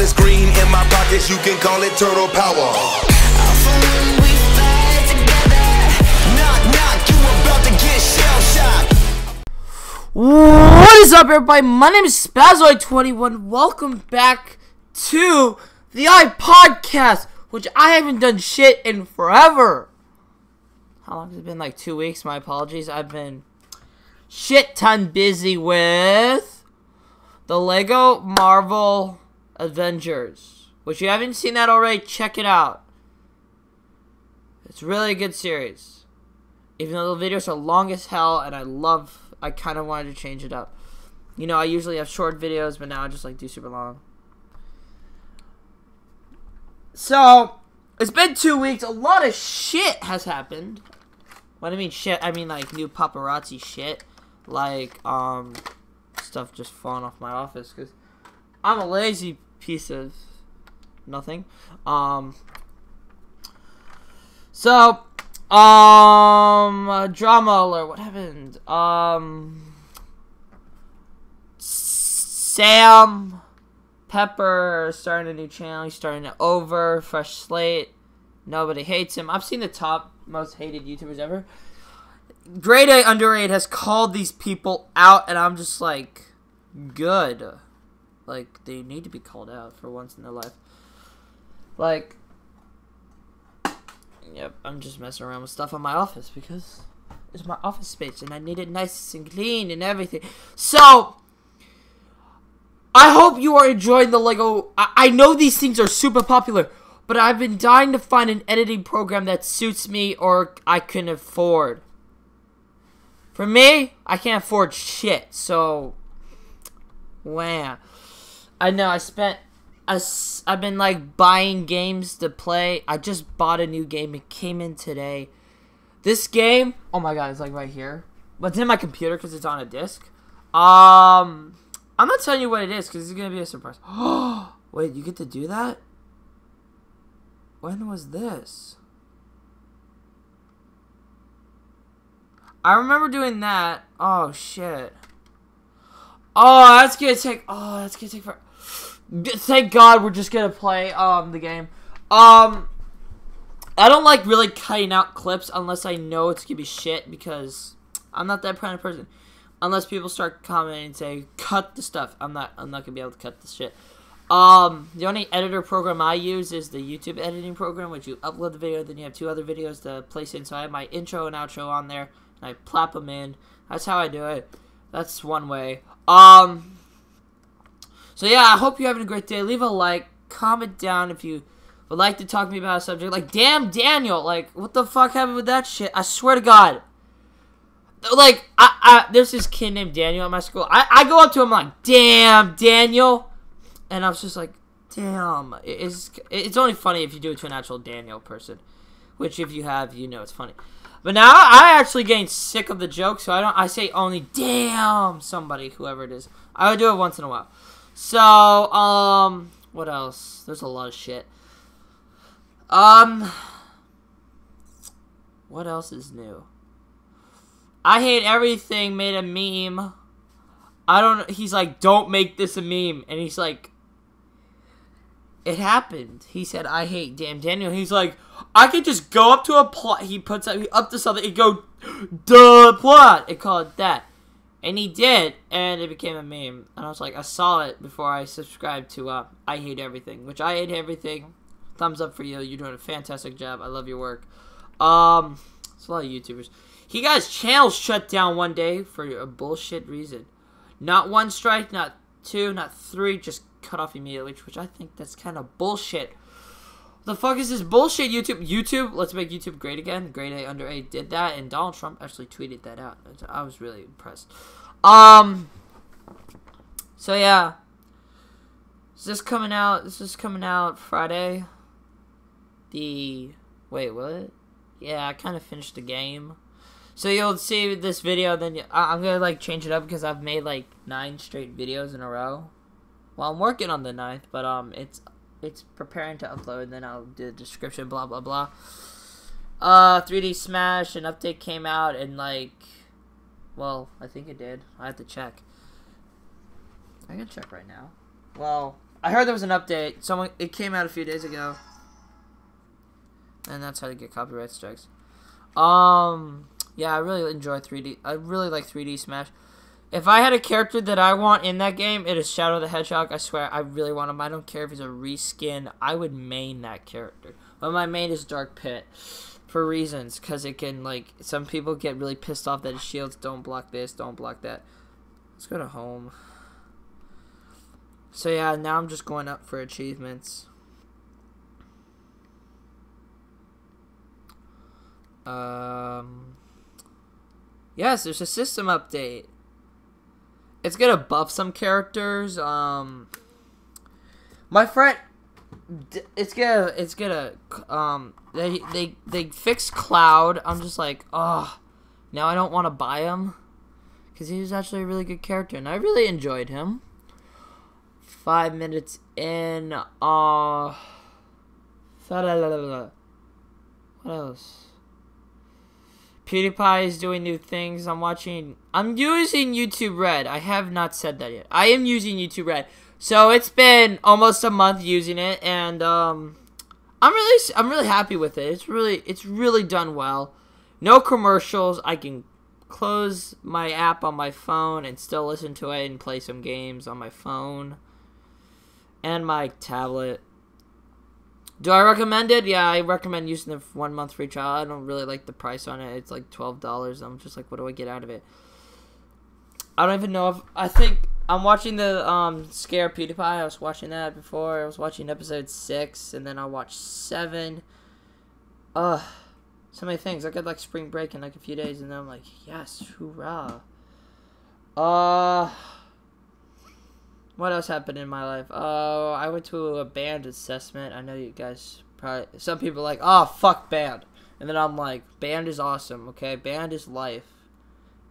is green in my pockets, you can call it turtle power. From when we fight together, knock, knock, you about to get shell-shocked. What is up, everybody? My name is Spazoid21. Welcome back to the iPodcast, which I haven't done shit in forever. How long has it been? Like 2 weeks. My apologies. I've been shit ton busy with the Lego Marvel Avengers. Which, you haven't seen that already, check it out. It's really a good series. Even though the videos are long as hell, and I kind of wanted to change it up. You know, I usually have short videos, but now I just like do super long. So, it's been 2 weeks. A lot of shit has happened. When I mean shit, I mean like new paparazzi shit. Like, stuff just falling off my office. Because I'm a lazy piece of nothing. Drama alert. What happened? Sam Pepper starting a new channel. He's starting it over. Fresh slate. Nobody hates him. I've seen the top most hated YouTubers ever. Grade A Underrated has called these people out, and I'm just like, good. Like, they need to be called out for once in their life. Like, yep, I'm just messing around with stuff in my office because it's my office space and I need it nice and clean and everything. So, I hope you are enjoying the Lego. I know these things are super popular, but I've been dying to find an editing program that suits me or I can afford. For me, I can't afford shit, so, wow. I know, I've been like buying games to play. I just bought a new game. It came in today. This game, oh my god, it's like right here. But it's in my computer because it's on a disc. I'm not telling you what it is because it's gonna be a surprise. Oh, wait, you get to do that? When was this? I remember doing that. Oh shit. Oh, that's gonna take. Oh, that's gonna take for. Thank God we're just gonna play the game. I don't like really cutting out clips unless I know it's gonna be shit because I'm not that kind of person. Unless people start commenting and say cut the stuff, I'm not gonna be able to cut the shit. The only editor program I use is the YouTube editing program, which you upload the video, then you have 2 other videos to place in. So I have my intro and outro on there, and I plop them in. That's how I do it. That's one way. So yeah, I hope you're having a great day. Leave a like, comment down if you would like to talk to me about a subject. Like, damn, Daniel, like, what the fuck happened with that shit? I swear to God. Like, there's this kid named Daniel at my school. I go up to him like, damn, Daniel. And I was just like, damn. It's only funny if you do it to an actual Daniel person. Which, if you have, you know it's funny. But now, I actually getting sick of the joke, so I say only, damn, somebody, whoever it is. I would do it once in a while. So, what else? There's a lot of shit. What else is new? I Hate Everything made a meme. He's like, don't make this a meme. And he's like, it happened. He said, I hate damn Daniel. He's like, I could just go up to a plot. He puts up to something and go, duh, plot. And call it that. And he did, and it became a meme. And I was like, I saw it before I subscribed to I Hate Everything. Which, I Hate Everything. Thumbs up for you. You're doing a fantastic job. I love your work. It's a lot of YouTubers. He got his channel shut down one day for a bullshit reason. Not 1 strike, not 2, not 3. Just cut off immediately. Which I think that's kind of bullshit. The fuck is this bullshit, YouTube? YouTube, let's make YouTube great again. Grade A under A did that, and Donald Trump actually tweeted that out. I was really impressed. So yeah. Is this coming out? This is coming out Friday. Wait, what? Yeah, I kind of finished the game. So you'll see this video, then I'm gonna like change it up because I've made like 9 straight videos in a row. Well, I'm working on the 9th, but it's preparing to upload, then I'll do the description, blah, blah, blah. 3D Smash, an update came out, and, like, well, I think it did. I have to check. I can check right now. Well, I heard there was an update. It came out a few days ago. And that's how to get copyright strikes. Yeah, I really enjoy 3D. I really like 3D Smash. If I had a character that I want in that game, it is Shadow the Hedgehog. I swear, I really want him. I don't care if he's a reskin. I would main that character. But my main is Dark Pit. For reasons. Because it can, like, some people get really pissed off that his shields don't block this, don't block that. Let's go to home. So yeah, now I'm just going up for achievements. Yes, there's a system update. It's gonna buff some characters. My friend, they fixed Cloud. I'm just like, oh, now I don't want to buy him because he was actually a really good character, and I really enjoyed him. 5 minutes in. What else? PewDiePie is doing new things. I'm using YouTube Red. I have not said that yet. I am using YouTube Red. So it's been almost a month using it, and I'm really happy with it. It's really done well. No commercials. I can close my app on my phone and still listen to it and play some games on my phone and my tablet. Do I recommend it? Yeah, I recommend using the 1 month free trial. I don't really like the price on it. It's like $12. I'm just like, what do I get out of it? I don't even know if... I think I'm watching the Scare PewDiePie. I was watching that before. I was watching episode 6, and then I watched 7. So many things. I got like spring break in like a few days, and then I'm like, yes, hoorah. What else happened in my life? Oh, I went to a band assessment. I know you guys probably... Some people are like, oh, fuck band. And then I'm like, band is awesome, okay? Band is life.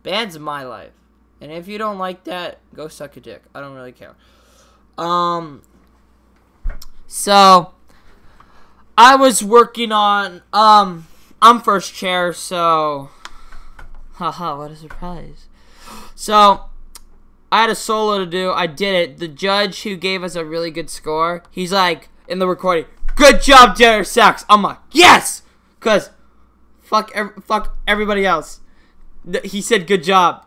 Band's my life. And if you don't like that, go suck a dick. I don't really care. So, I was working on... I'm first chair, so... Haha, what a surprise. So... I had a solo to do. I did it. The judge who gave us a really good score, he's like, in the recording, good job, Jared Sachs. I'm like, yes! Because, fuck everybody else. He said, good job.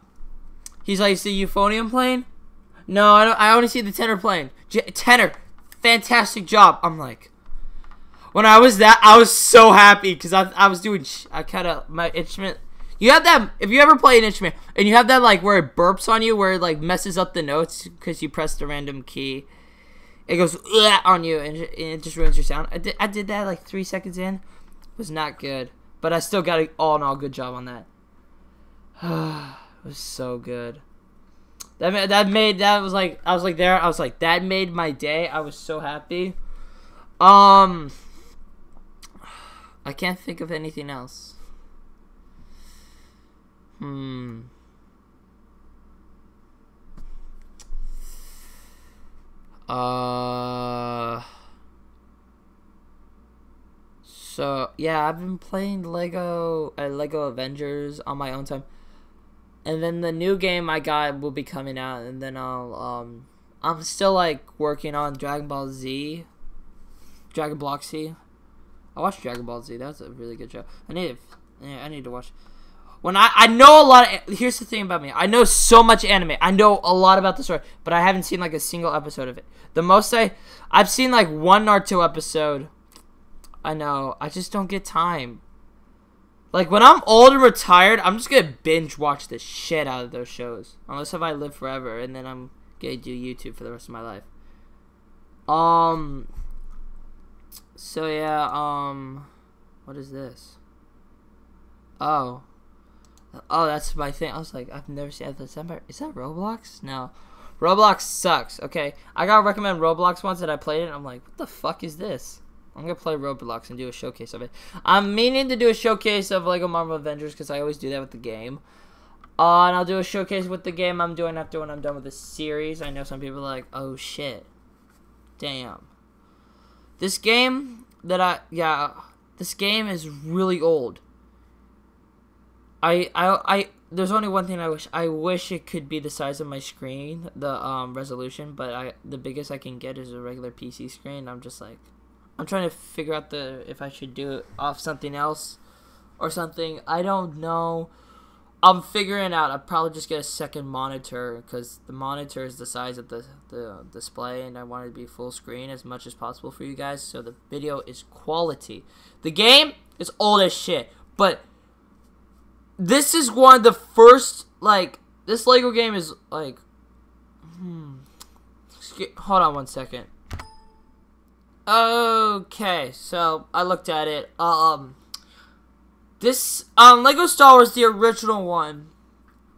He's like, is the euphonium playing? No, I only see the tenor playing. Tenor, fantastic job. I'm like, when I was so happy because I was doing, my instrument. You have that, if you ever play an instrument, and you have that, like, where it burps on you, where it, like, messes up the notes, because you pressed a random key. It goes, on you, and it just ruins your sound. I did that, like, 3 seconds in. It was not good. But I still got an all-in-all good job on that. It was so good. That made my day. I was so happy. I can't think of anything else. So yeah, I've been playing Lego Avengers on my own time, and then the new game I got will be coming out, and then I'm still like working on Dragon Block Z. I watched Dragon Ball Z. That's a really good show. I need to watch. When I know a lot of... Here's the thing about me. I know so much anime. I know a lot about the story. But I haven't seen, like, a single episode of it. The most I've seen, like, 1 or 2 episode. I know. I just don't get time. Like, when I'm old and retired, I'm just going to binge watch the shit out of those shows. Unless if I live forever. And then I'm going to do YouTube for the rest of my life. So, yeah, what is this? Oh, that's my thing. I was like, I've never seen December. Is that Roblox? No. Roblox sucks, okay? I gotta recommend Roblox once that I played it, and I'm like, what the fuck is this? I'm gonna play Roblox and do a showcase of it. I'm meaning to do a showcase of Lego Marvel Avengers, because I always do that with the game. And I'll do a showcase with the game I'm doing after when I'm done with the series. I know some people are like, oh shit. Damn. This game this game is really old. there's only one thing I wish it could be the size of my screen, the resolution, but the biggest I can get is a regular PC screen. I'm just like, I'm trying to figure out if I should do it off something else or something. I don't know. I'm figuring out. I'll probably just get a second monitor because the monitor is the size of the display, and I want it to be full screen as much as possible for you guys, so the video is quality. The game is old as shit, but this is one of the first, like, this Lego game is, like, hold on one second. Okay, so I looked at it. This, Lego Star Wars, the original one,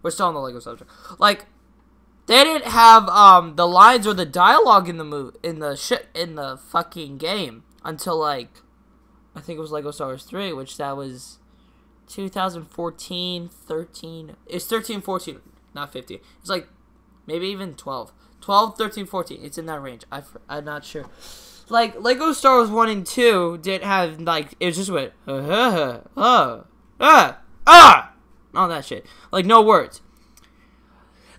we're still on the Lego subject, like, they didn't have, the lines or the dialogue in the fucking game until, like, I think it was Lego Star Wars 3, which that was 2014, 13, it's 13, 14, not 15, it's like, maybe even 12, 13, 14, it's in that range, I'm not sure. Like, Lego Star Wars 1 and 2 didn't have, like, it was just went, all that shit, like, no words.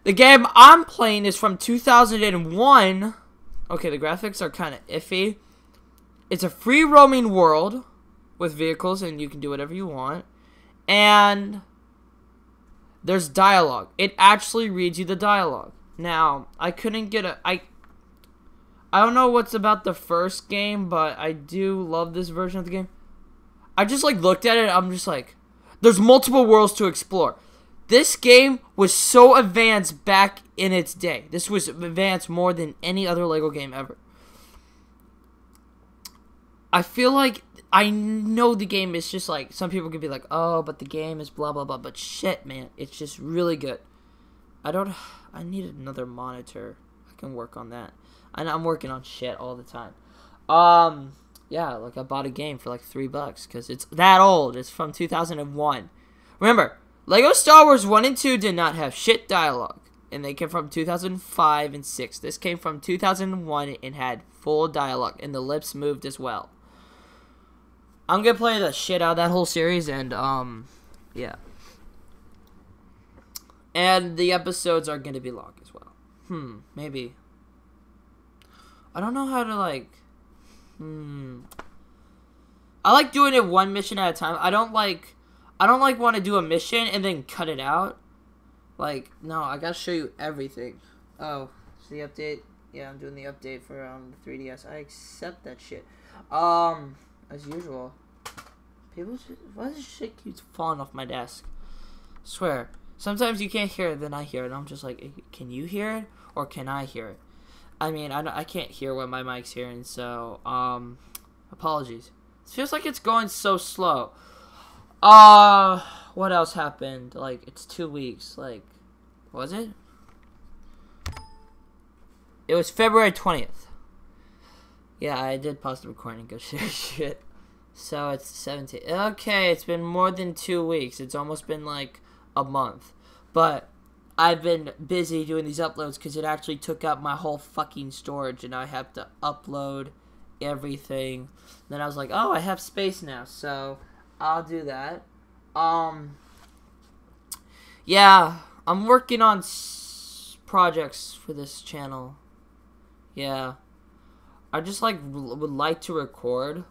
The game I'm playing is from 2001, okay, the graphics are kind of iffy. It's a free roaming world with vehicles, and you can do whatever you want. And there's dialogue. It actually reads you the dialogue. Now, I couldn't get I don't know what's about the first game, but I do love this version of the game. I just, like, looked at it, I'm just like, there's multiple worlds to explore. This game was so advanced back in its day. This was advanced more than any other Lego game ever. I feel like, I know the game is just like, some people could be like, oh, but the game is blah, blah, blah. But shit, man, it's just really good. I need another monitor. I can work on that. And I'm working on shit all the time. Yeah, like, I bought a game for like $3 because it's that old. It's from 2001. Remember, Lego Star Wars 1 and 2 did not have shit dialogue. And they came from 2005 and 6. This came from 2001 and had full dialogue. And the lips moved as well. I'm gonna play the shit out of that whole series, and, yeah. And the episodes are gonna be long as well. Maybe. I don't know how to, like, I like doing it one mission at a time. I don't like want to do a mission and then cut it out. Like, no, I gotta show you everything. Oh, it's the update. Yeah, I'm doing the update for, the 3DS. I accept that shit. As usual. Why does shit keeps falling off my desk? I swear. Sometimes you can't hear it, then I hear it. And I'm just like, can you hear it? Or can I hear it? I mean, I can't hear what my mic's hearing, so, apologies. It feels like it's going so slow. What else happened? Like, it's 2 weeks. Like, was it? It was February 20th. Yeah, I did pause the recording and go shit. So it's 17th. Okay, it's been more than 2 weeks. It's almost been like a month. But I've been busy doing these uploads because it actually took up my whole fucking storage, and I have to upload everything. Then I was like, oh, I have space now, so I'll do that. Yeah, I'm working on projects for this channel. Yeah. I just, like, would like to record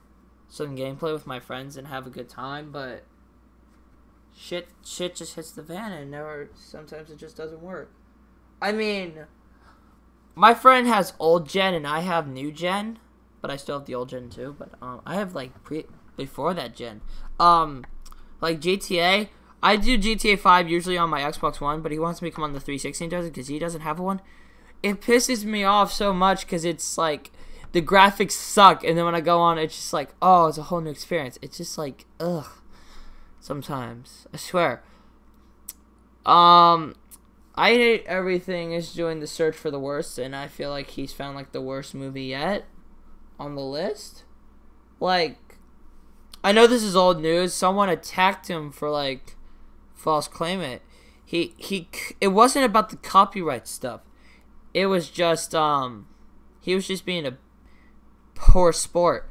some gameplay with my friends and have a good time, but shit just hits the fan, and sometimes it just doesn't work. I mean, my friend has old gen and I have new gen, but I still have the old gen too. But I have, like, before that gen. Like GTA, I do GTA 5 usually on my Xbox One, but he wants me to come on the 360 and does it because he doesn't have one. It pisses me off so much because it's like the graphics suck, and then when I go on, it's just like, oh, it's a whole new experience. It's just like, ugh. Sometimes, I swear. I Hate Everything is doing the search for the worst, and I feel like he's found, like, the worst movie yet on the list. Like, I know this is old news. Someone attacked him for, like, false claimant. It wasn't about the copyright stuff. It was just, he was just being a poor sport.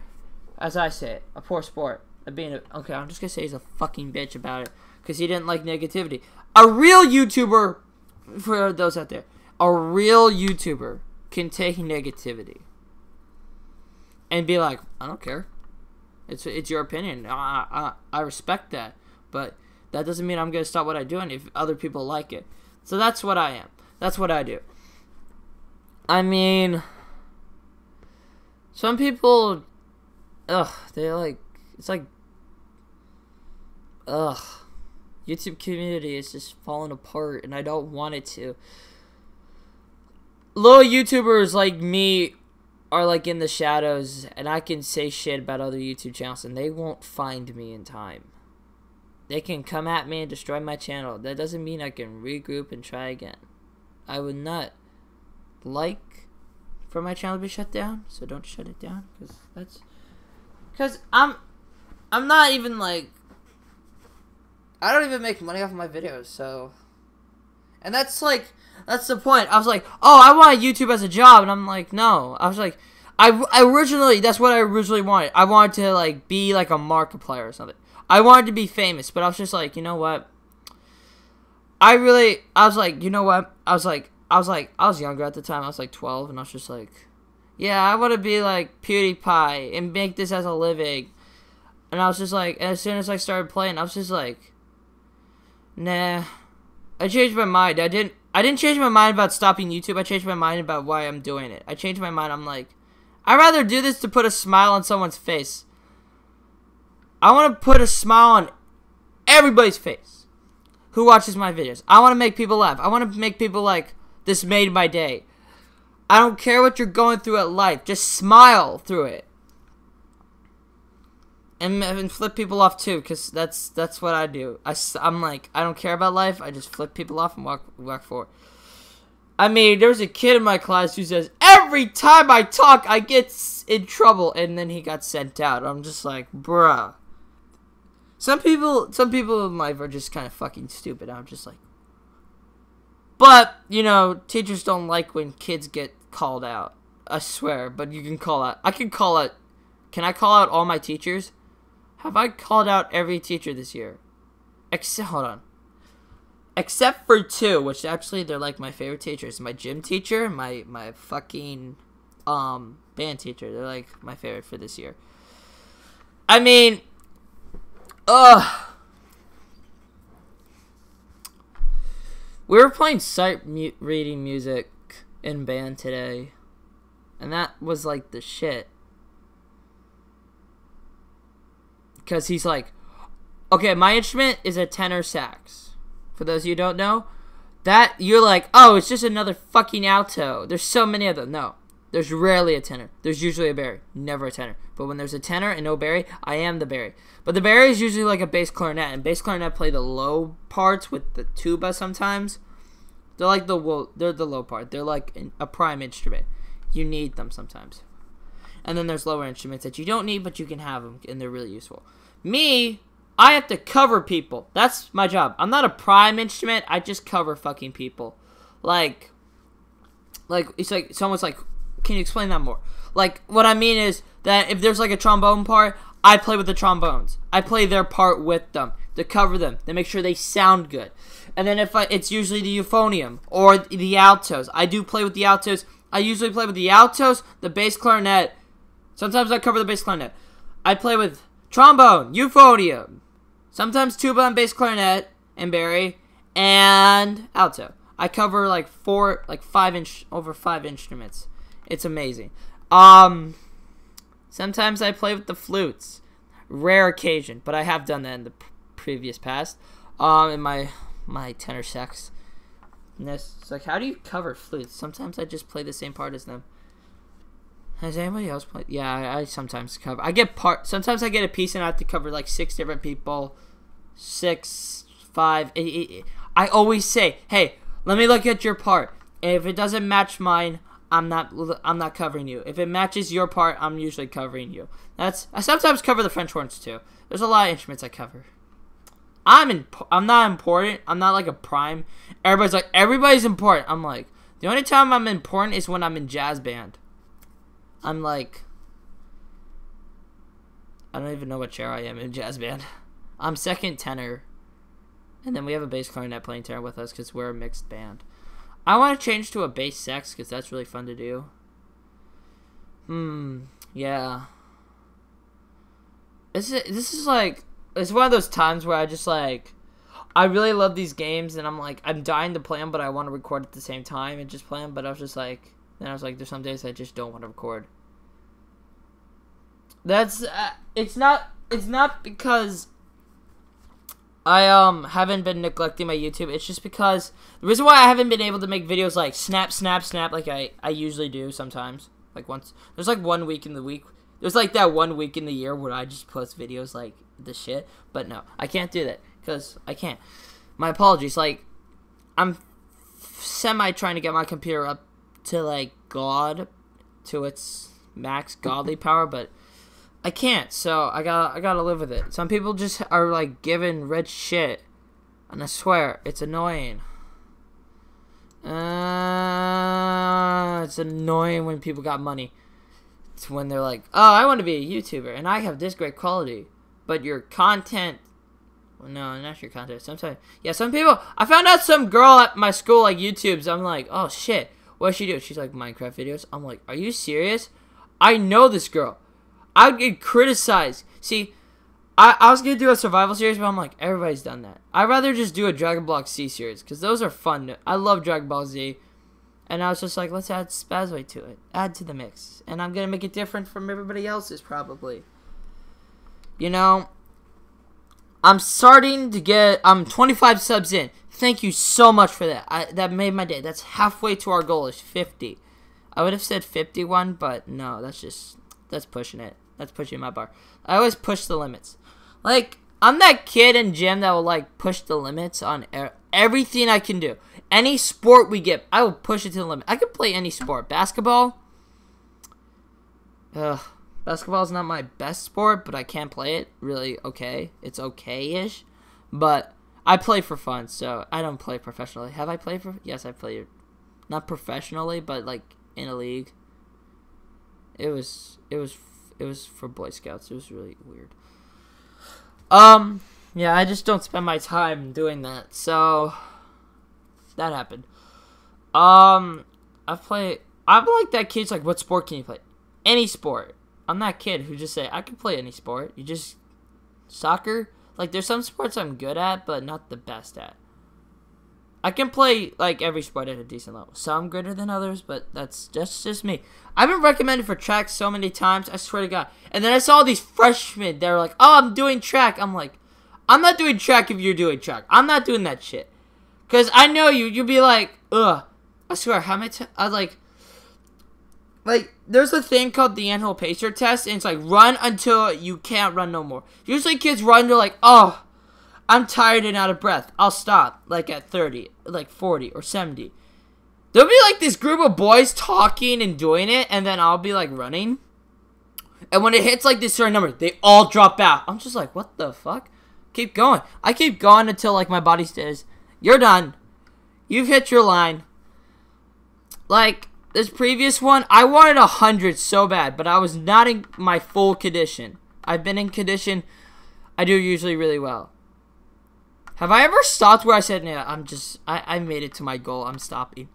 As I say it, a poor sport. Okay, I'm just gonna say he's a fucking bitch about it. Because he didn't like negativity. A real YouTuber, for those out there, a real YouTuber can take negativity and be like, I don't care. It's your opinion. I respect that, but that doesn't mean I'm gonna stop what I'm doing if other people like it. So that's what I am. That's what I do. I mean, some people, they're like, it's like, YouTube community is just falling apart, and I don't want it to. Little YouTubers like me are like in the shadows, and I can say shit about other YouTube channels, and they won't find me in time. They can come at me and destroy my channel. That doesn't mean I can regroup and try again. I would not like for my channel to be shut down, so don't shut it down, because I'm not even like, I don't even make money off of my videos, so, and that's the point. I was like, oh, I want YouTube as a job, and I'm like, no. I was like, I originally, that's what I originally wanted. I wanted to like be like a Markiplier or something. I wanted to be famous, but I was just like, you know what? I was like, you know what? I was younger at the time. I was like 12, and I was just like, yeah, I want to be like PewDiePie and make this as a living. And I was just like, and as soon as I started playing, I was just like, nah. I changed my mind. I didn't change my mind about stopping YouTube. I changed my mind about why I'm doing it. I changed my mind. I'm like, I'd rather do this to put a smile on someone's face. I want to put a smile on everybody's face who watches my videos. I want to make people laugh. I want to make people like, this made my day. I don't care what you're going through at life. Just smile through it. And flip people off too, because that's what I do. I'm like, I don't care about life. I just flip people off and walk forward. I mean, there was a kid in my class who says, every time I talk, I get in trouble. And then he got sent out. I'm just like, bruh. Some people in life are just kind of fucking stupid. I'm just like, but, you know, teachers don't like when kids get called out. I swear, but you can call out. Can I call out all my teachers? Have I called out every teacher this year? Hold on. Except for 2, which actually they're like my favorite teachers. My gym teacher, my fucking band teacher. They're like my favorite for this year. I mean, we were playing sight reading music in band today, and that was like the shit. Because he's like, okay, my instrument is a tenor sax. For those of you who don't know, that you're like, oh, it's just another fucking alto. There's so many of them. No, there's rarely a tenor. There's usually a bari, never a tenor. But when there's a tenor and no bari, I am the bari. But the bari is usually like a bass clarinet, and bass clarinet play the low parts with the tuba sometimes. They're like they're the low part. They're like a prime instrument. You need them sometimes. And then there's lower instruments that you don't need, but you can have them, and they're really useful. Me, I have to cover people. That's my job. I'm not a prime instrument. I just cover fucking people. Like it's like someone's like, can you explain that more? Like, what I mean is that if there's like a trombone part, I play with the trombones. I play their part with them to cover them, to make sure they sound good. And then it's usually the euphonium or the altos. I do play with the altos. I usually play with the altos, the bass clarinet. Sometimes I cover the bass clarinet. I play with trombone, euphonium, sometimes tuba and bass clarinet and bari, and alto. I cover like over 5 instruments. It's amazing. Sometimes I play with the flutes. Rare occasion, but I have done that in the previous past. In my tenor sax. It's like, how do you cover flutes? Sometimes I just play the same part as them. Has anybody else played? Yeah, I sometimes cover. Sometimes I get a piece and I have to cover like 6 different people. 6, 5, 8. I always say, hey, let me look at your part. And if it doesn't match mine, I'm not covering you. If it matches your part, I'm usually covering you. I sometimes cover the French horns too. There's a lot of instruments I cover. I'm not important. I'm not like a prime. Everybody's like, everybody's important. I'm like, the only time I'm important is when I'm in jazz band. I'm like, I don't even know what chair I am in jazz band. I'm second tenor. And then we have a bass clarinet playing tenor with us because we're a mixed band. I want to change to a bass sax because that's really fun to do. Yeah. This is like, it's one of those times where I just like, I really love these games and I'm like, I'm dying to play them, but I want to record at the same time and just play them. But I was just like, then I was like, there's some days I just don't want to record. That's, it's not because I haven't been neglecting my YouTube. It's just because the reason why I haven't been able to make videos like snap like I usually do sometimes. Like once there's like 1 week in the week. There's like that 1 week in the year where I just post videos like the shit. But no, I can't do that because I can't. My apologies. Like I'm semi trying to get my computer up to like God, to its max godly power, but I can't, so I gotta live with it. Some people just are like giving rich shit, and I swear it's annoying. It's annoying when people got money. It's when they're like, "Oh, I want to be a YouTuber, and I have this great quality," but your content. Well, no, not your content. Sometimes, yeah, some people. I found out some girl at my school like YouTubes. I'm like, "Oh shit, what does she do?" She's like Minecraft videos. I'm like, "Are you serious?" I know this girl. I would get criticized. See, I was going to do a survival series, but I'm like, everybody's done that. I'd rather just do a Dragon Ball Z series, because those are fun. I love Dragon Ball Z. And I was just like, let's add Spazway to it. Add to the mix. And I'm going to make it different from everybody else's, probably. You know, I'm starting to get, I'm 25 subs in. Thank you so much for that. That made my day. That's halfway to our goal is 50. I would have said 51, but no, that's pushing it. That's pushing my bar. I always push the limits. Like, I'm that kid in gym that will, like, push the limits on everything I can do. Any sport we get, I will push it to the limit. I could play any sport. Basketball? Basketball is not my best sport, but I can play it really okay. It's okay-ish. But I play for fun, so I don't play professionally. Have I played for... Yes, I played. Not professionally, but, like, in a league. It was for Boy Scouts. It was really weird. Yeah, I just don't spend my time doing that. So that happened. I'm like that kid's like, what sport can you play? Any sport. I'm that kid who just say I can play any sport. You just soccer. Like there's some sports I'm good at, but not the best at. I can play, like, every sport at a decent level. Some greater than others, but that's just me. I've been recommended for track so many times, I swear to God. And then I saw these freshmen, they're like, oh, I'm doing track. I'm like, I'm not doing track if you're doing track. I'm not doing that shit. Because I know you'll be like, ugh. I swear, how many times, I was like, there's a thing called the annual pacer test, and it's like, run until you can't run no more. Usually kids run, they're like, oh, I'm tired and out of breath. I'll stop, like, at 30, like, 40 or 70. There'll be, like, this group of boys talking and doing it, and then I'll be, like, running. And when it hits, like, this certain number, they all drop out. I'm just like, what the fuck? Keep going. I keep going until, like, my body says, you're done. You've hit your line. Like, this previous one, I wanted 100 so bad, but I was not in my full condition. I've been in condition. I do usually really well. Have I ever stopped where I said, yeah, I made it to my goal, I'm stopping?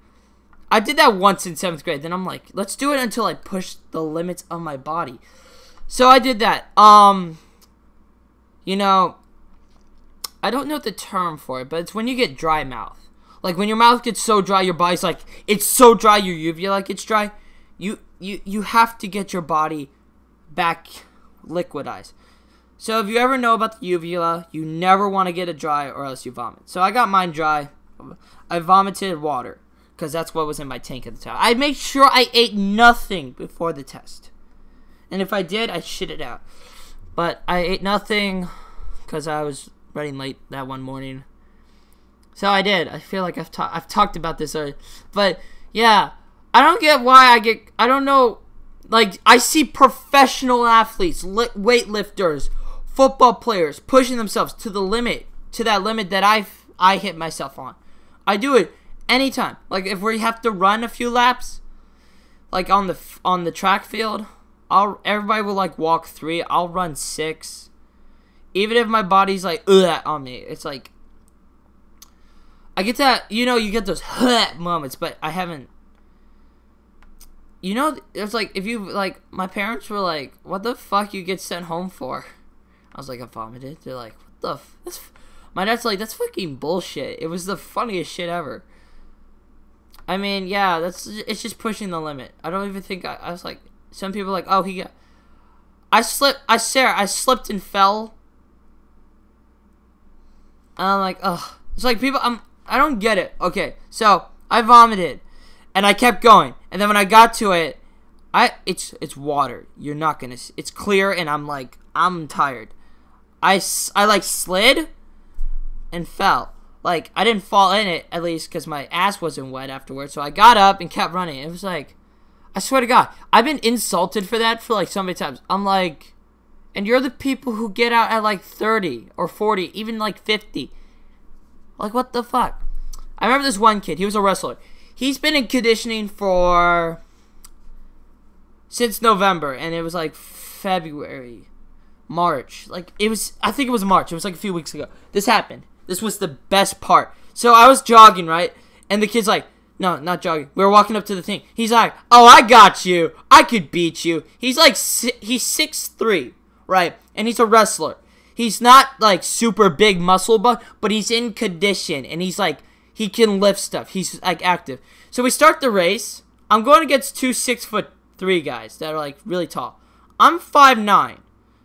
I did that once in 7th grade. Then I'm like, let's do it until I push the limits of my body. So I did that. You know, I don't know the term for it, but it's when you get dry mouth. Like when your mouth gets so dry, your body's like, it's so dry, your uvula gets dry. You have to get your body back liquidized. So if you ever know about the uvula, you never want to get it dry or else you vomit. So I got mine dry. I vomited water because that's what was in my tank at the time. I made sure I ate nothing before the test. And if I did, I shit it out. But I ate nothing because I was running late that one morning. So I did. I feel like I've talked about this already. But yeah, I don't get why I don't know. Like, I see professional athletes, weightlifters, football players pushing themselves to the limit, to that limit that I hit myself on. I do it anytime. Like if we have to run a few laps, like on the track field, everybody will like walk 3. I'll run 6. Even if my body's like ugh on me, it's like I get that, you know, you get those moments, but I haven't. You know, it's like, if you, like, my parents were like, what the fuck you get sent home for? I was like, I vomited. They're like, what the my dad's like, that's fucking bullshit. It was the funniest shit ever. I mean, yeah, it's just pushing the limit. I don't even think, I was like, some people are like, oh, I slipped and fell. And I'm like, ugh. It's like, people, I don't get it. Okay, so, I vomited. And I kept going. And then when I got to it, it's water. You're not gonna, it's clear, and I'm like, I'm tired. I like slid and fell. Like, I didn't fall in it, at least, because my ass wasn't wet afterwards. So I got up and kept running. It was like, I swear to God, I've been insulted for that for like so many times. I'm like, and you're the people who get out at like 30 or 40, even like 50. Like, what the fuck? I remember this one kid. He was a wrestler. He's been in conditioning since November, and it was like February, March. Like, I think it was March. It was like a few weeks ago. This happened. This was the best part. So I was jogging, right? And the kid's like, no, not jogging. We were walking up to the thing. He's like, oh, I got you. I could beat you. He's like, he's 6'3", right? And he's a wrestler. He's not like super big muscle but he's in condition, and he's like, he can lift stuff. He's like active. So we start the race. I'm going against 2 6'3" guys that are like really tall. I'm 5'9".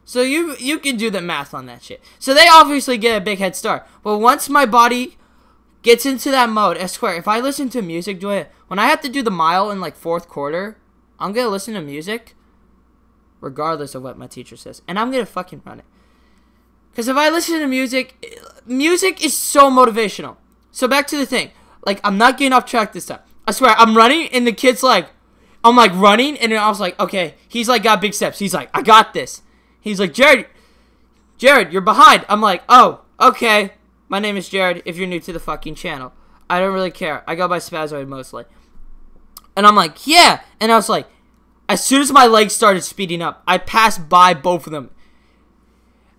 So you can do the math on that shit. So they obviously get a big head start. But once my body gets into that mode, I swear, if I listen to music, when I have to do the mile in like fourth quarter, I'm going to listen to music regardless of what my teacher says. And I'm going to fucking run it. Because if I listen to music, music is so motivational. So back to the thing. Like, I'm not getting off track this time. I swear, I'm running, and the kid's like, I'm like running, and I was like, okay. He's like, got big steps. He's like, I got this. He's like, Jared, you're behind. I'm like, oh, okay. My name is Jared, if you're new to the fucking channel. I don't really care. I go by Spazoid mostly. And I'm like, yeah. And I was like, as soon as my legs started speeding up, I passed by both of them.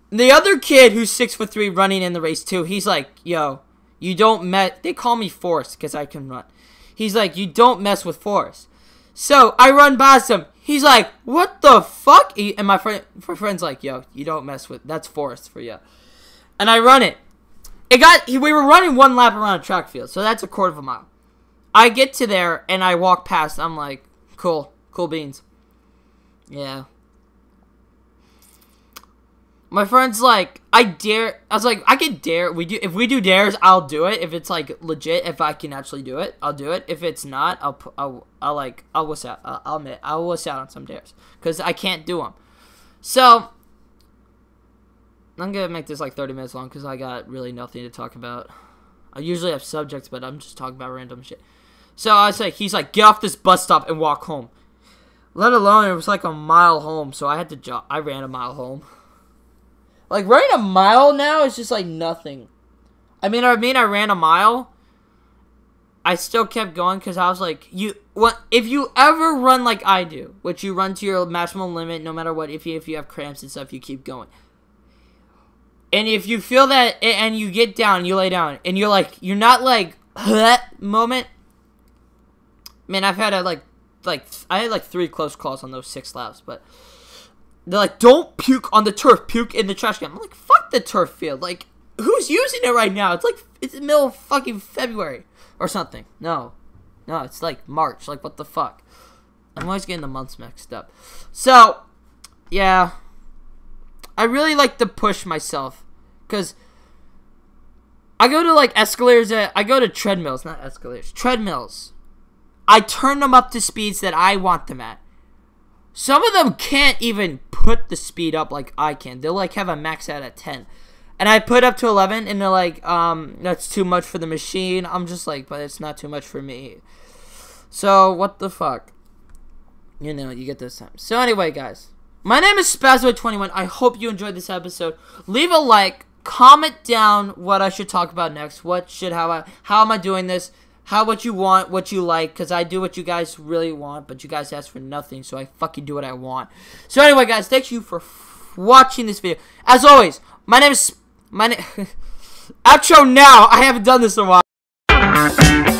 The other kid who's 6'3" running in the race too, he's like, yo, you don't they call me Forrest because I can run. He's like, you don't mess with Forrest. So I run past him. He's like, what the fuck? And my friend's like, yo, you don't mess with, that's Forrest for you. And I run it. We were running one lap around a track field, so that's a quarter of a mile. I get to there, and I walk past. I'm like, cool beans. Yeah. My friend's like, I was like, I can dare. If we do dares, I'll do it. If it's like legit, if I can actually do it, I'll do it. If it's not, I'll wuss out. I'll admit, I'll wuss out on some dares because I can't do them. So I'm gonna make this like 30 minutes long because I got really nothing to talk about. I usually have subjects, but I'm just talking about random shit. So I was like, he's like, get off this bus stop and walk home. Let alone, it was like a mile home, so I had to jog. I ran a mile home. Like, running a mile now is just like nothing. I mean, I ran a mile. I still kept going because I was like, if you ever run like I do, which you run to your maximum limit no matter what, if you have cramps and stuff, you keep going. And if you feel that, and you get down, you lay down, and you're like, you're not like, that moment. Man, I've had I had like 3 close calls on those 6 laps, but they're like, don't puke on the turf, puke in the trash can. I'm like, fuck the turf field. Like, who's using it right now? It's like, it's the middle of fucking February or something. No, it's like March. Like, what the fuck? I'm always getting the months mixed up. So, yeah. I really like to push myself because I go to like escalators. I go to treadmills, not escalators. Treadmills. I turn them up to speeds that I want them at. Some of them can't even put the speed up like I can. They'll like have a max out at 10. And I put up to 11 and they're like, that's too much for the machine. I'm just like, but it's not too much for me. So, what the fuck? You know, you get this time. So anyway, guys. My name is Spazoid21. I hope you enjoyed this episode. Leave a like. Comment down what I should talk about next. How am I doing this? What you want, what you like, because I do what you guys really want, but you guys ask for nothing, so I fucking do what I want. So anyway, guys, thank you for watching this video. As always, outro now. I haven't done this in a while. Peace.